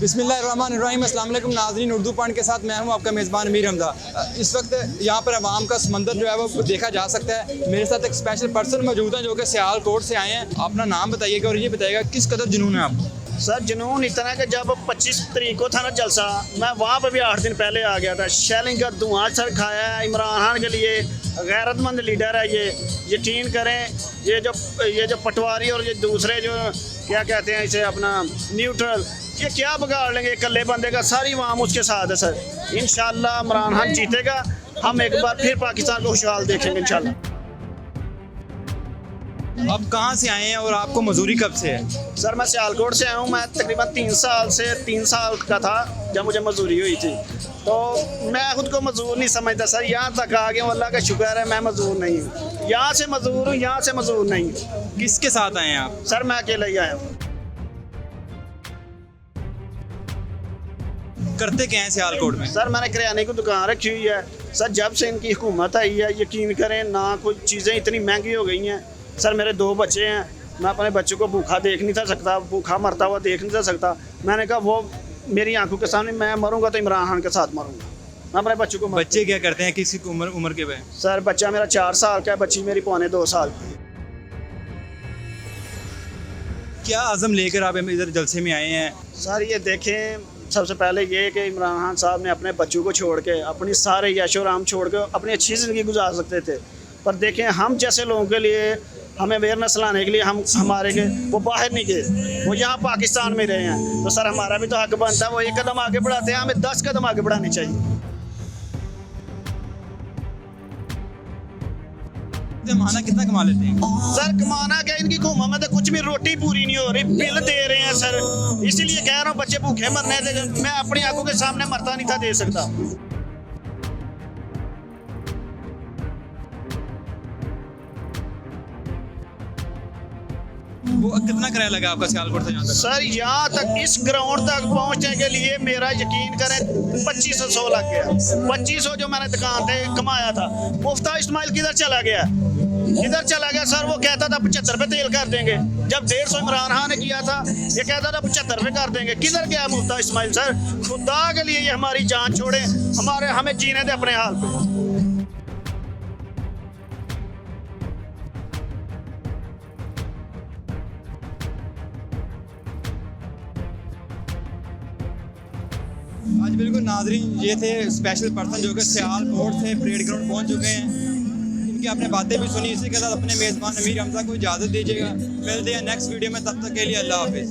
बिस्मिल्लाहिर्रहमानिर्रहीम, अस्सलाम वालेकुम नाज़रीन। उर्दू पॉइंट के साथ मैं हूं आपका मेज़बान अमीर हमजा। इस वक्त यहाँ पर अवाम का समंदर जो है वो देखा जा सकता है। मेरे साथ एक स्पेशल पर्सन मौजूद हैं जो कि सियालकोट से आए हैं। अपना नाम बताइएगा और ये बताइएगा किस कदर जुनून है आपको। सर जुनून इतना कि जब 25 तारीख को था ना जलसा, मैं वहाँ पर भी 8 दिन पहले आ गया था। शेलिंग का धुआं सर खाया है। इमरान खान के लिए गैरतमंद लीडर है ये। यकीन करें, ये जो पटवारी और ये दूसरे जो क्या कहते हैं इसे अपना न्यूट्रल, ये क्या बिगाड़ लेंगे इकल्ले बंदे का। सारी आवाम उसके साथ है सर। इंशाल्लाह इमरान खान जीतेगा। हम एक बार फिर पाकिस्तान को खुशहाल देखेंगे इंशाल्लाह। अब कहाँ से आए हैं और आपको मजदूरी कब से है? सर मैं सियालकोट से आया हूँ। मैं तकरीबन 3 साल का था जब मुझे मजदूरी हुई थी। तो मैं खुद को मजदूर नहीं समझता सर। यहाँ तक आ गया हूँ, अल्लाह का शुक्र है। मैं मजदूर नहीं हूँ, यहाँ से मजदूर हूँ, यहाँ से मजदूर नहीं हूँ। किसके साथ आए हैं आप? सर मैं अकेला ही आया हूँ। करते क्या हैं सियालकोट में? सर मैंने किराने की दुकान रखी हुई है। सर जब से इनकी हुकूमत आई है, यकीन करें ना कोई चीज़ें इतनी महंगी हो गई हैं। सर मेरे 2 बच्चे हैं, मैं अपने बच्चों को भूखा देख नहीं था सकता, भूखा मरता हुआ देख नहीं था सकता। मैंने कहा वो मेरी आंखों के सामने मैं मरूंगा तो इमरान खान के साथ मरूंगा। मैं अपने बच्चों को बच्चे क्या करते हैं, किसी उम्र के पे? सर बच्चा मेरा 4 साल का है, बच्ची मेरी 2.25 साल की। क्या आज़म लेकर आप इधर जलसे में आए हैं? सर ये देखें, सबसे पहले ये कि इमरान खान साहब ने अपने बच्चों को छोड़ के, अपनी सारे यशो आराम छोड़ के अपनी अच्छी ज़िंदगी गुजार सकते थे। पर देखें हम जैसे लोगों के लिए, हमें अवेयरनेस लाने के लिए हमारे के वो बाहर नहीं गए, वो यहाँ पाकिस्तान में रहे हैं। तो सर हमारा भी तो हक बनता है। वो 1 कदम आगे बढ़ाते हैं, हमें 10 कदम आगे बढ़ानी चाहिए। माना कितना कमा लेते हैं? सर कमाना क्या, इनकी हुकूमत में तो कुछ भी रोटी पूरी नहीं हो रही, बिल दे रहे हैं सर। इसीलिए कह रहा हूँ बच्चे भूखे मरने थे। मैं अपनी आंखों के सामने मरता नहीं था दे सकता। वो कितना किराया लगा आपका सियालकोट से यहाँ तक? सर यहाँ तक इस ग्राउंड तक पहुँचने के लिए मेरा यकीन करें 2500 लग गया। 2500 जो मैंने दुकान पे कमाया था। मुफ्ता इस्माइल किधर चला गया? किधर चला गया सर? वो कहता था 75 रुपये तेल कर देंगे, जब 150 इमरान खान ने किया था ये कहता था 75 रुपये कर देंगे। किधर गया मुफ्ता इस्माइल सर? खुदा के लिए ये हमारी जान छोड़े, हमें जीने दे अपने हाल पे। आज बिल्कुल नाजरीन, ये थे स्पेशल पर्सन जो कि सियालकोट से परेड ग्राउंड पहुंच चुके हैं। इनकी आपने बातें भी सुनी। इसी के साथ अपने मेज़बान अमीर हमजा को इजाज़त दीजिएगा। मिलते हैं नेक्स्ट वीडियो में, तब तक के लिए अल्लाह हाफिज़।